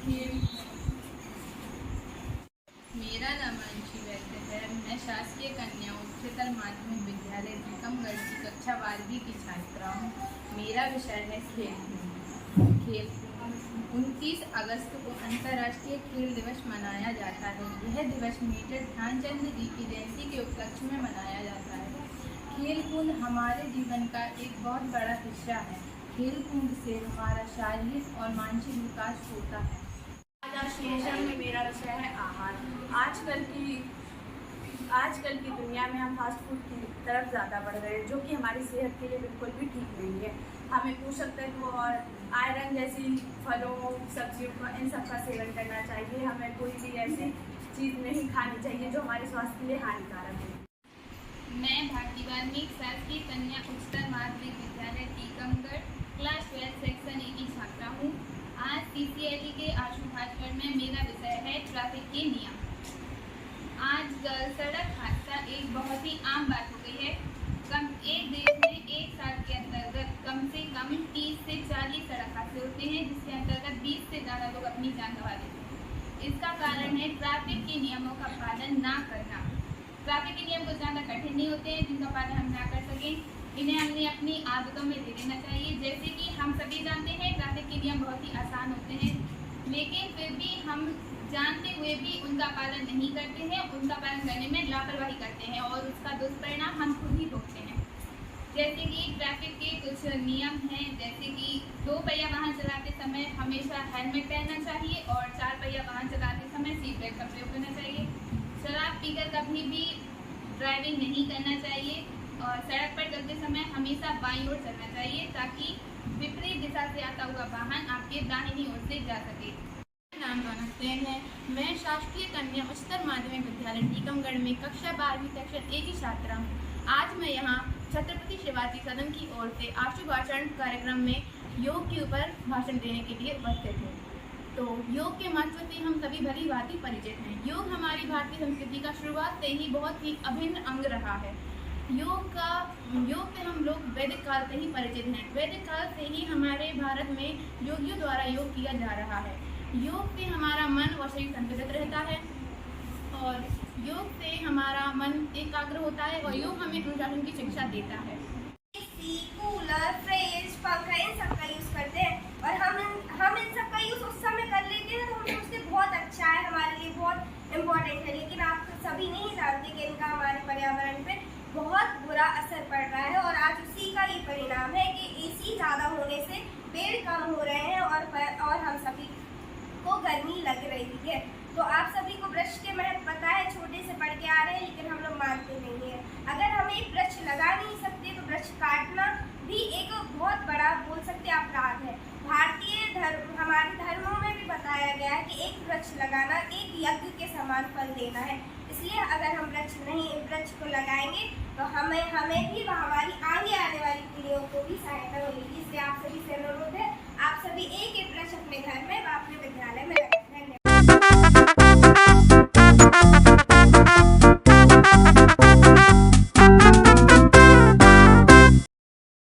खेल। मेरा नाम अंशी वैद्य है। मैं शासकीय कन्या उच्चतर माध्यमिक विद्यालय टीकमगढ़ की कक्षा 12वीं की छात्रा हूँ। मेरा विषय है खेल। 29 अगस्त को अंतर्राष्ट्रीय खेल दिवस मनाया जाता है। यह दिवस मेजर ध्यानचंद जी की जयंती के उपलक्ष्य में मनाया जाता है। खेल कूद हमारे जीवन का एक बहुत बड़ा हिस्सा है। खेल कूद से हमारा शारीरिक और मानसिक विकास होता है। आज सेशन में मेरा विषय है आहार। आजकल की दुनिया में हम फास्ट फूड की तरफ ज़्यादा बढ़ गए हैं, जो कि हमारी सेहत के लिए बिल्कुल भी ठीक नहीं है। हमें पोषक तत्व और आयरन जैसी फलों, सब्जियों का इन सब का सेवन करना चाहिए। हमें कोई भी ऐसी चीज़ नहीं खानी चाहिए जो हमारे स्वास्थ्य के लिए हानिकारक है। मैं भारती वाल्मीकि शासकीय कन्या उच्चतर माध्यमिक विद्यालय टीकमगढ़ क्लास 12 सेक्शन ए की छात्रा हूँ। आज CCIT के आशु भास्कर में मेरा विषय है ट्रैफिक के नियम। आजकल सड़क हादसा एक बहुत ही आम बात हो गई है। एक देश में एक साल के अंतर्गत कम से कम 30 से 40 सड़क हादसे होते हैं, जिसके अंतर्गत 20 से ज़्यादा लोग अपनी जान गंवा देते हैं। इसका कारण है ट्रैफिक के नियमों का पालन ना करना। ट्रैफिक के नियम कुछ ज़्यादा कठिन नहीं होते हैं जिनका पालन हम ना कर सकें। इन्हें हमने अपनी आदतों में ले लेना चाहिए। जैसे कि हम सभी जानते हैं ट्रैफिक के नियम बहुत ही आसान होते हैं, लेकिन फिर भी हम जानते हुए भी उनका पालन नहीं करते हैं। उनका पालन करने में लापरवाही करते हैं और उसका दुष्परिणाम हम खुद ही भोगते हैं। जैसे कि ट्रैफिक के कुछ नियम हैं, जैसे कि 2 पहिया वाहन चलाते समय हमेशा हेलमेट पहनना चाहिए और 4 पहिया वाहन चलाते समय सीट बेल्ट का प्रयोग करना चाहिए। शराब पीकर कभी भी ड्राइविंग नहीं करना चाहिए और सड़क पर चलते समय हमेशा बाईं ओर चलना चाहिए ताकि विपरीत दिशा से आता हुआ वाहन आपके दाहिनी ओर से जा सके। मेरा नाम रौनक सेन है। मैं शासकीय कन्या उच्चतर माध्यमिक विद्यालय टीकमगढ़ में कक्षा 12वीं सेक्शन ए की छात्रा हूँ। आज मैं यहाँ छत्रपति शिवाजी सदन की ओर से आशु भाषण कार्यक्रम में योग के ऊपर भाषण देने के लिए उपस्थित हूँ। तो योग के महत्व से हम सभी भली भांति परिचित हैं। योग हमारी भारतीय संस्कृति का शुरुआत से ही बहुत ही अभिन्न अंग रहा है। योग से हम लोग वैदिक काल से ही परिचित हैं। वैदिक काल से ही हमारे भारत में योगियों द्वारा योग किया जा रहा है। योग से हमारा मन और शरीर संतुलित रहता है और योग से हमारा मन एकाग्र होता है और योग हमें अनुशासन की शिक्षा देता है। कूलर, फ्रिज, पंखा इन सब का यूज़ करते हैं और हम इन सब का यूज़ उस समय कर लेते हैं तो हम सोचते बहुत अच्छा है, हमारे लिए बहुत इम्पोर्टेंट है, लेकिन आप सभी नहीं जानते कि इनका हमारे पर्यावरण पे बहुत बुरा असर पड़ रहा है। और आज उसी का ये परिणाम है कि AC ज़्यादा होने से पेड़ कम हो रहे हैं और हम सभी को गर्मी लग रही है। तो आप सभी को वृक्ष के महत्व पता है, छोटे से पढ़ के आ रहे हैं, लेकिन हम लोग मानते नहीं हैं। अगर हम एक वृक्ष लगा नहीं सकते तो वृक्ष काटना भी एक बहुत बड़ा बोल सकते अपराध है। हमारे धर्मों में भी बताया गया है कि एक वृक्ष लगाना एक यज्ञ के समान फल देना है। इसलिए अगर हम वृक्ष को लगाएंगे तो हमें भी हमारी आगे आने वाली पीढ़ियों को भी सहायता मिलेगी।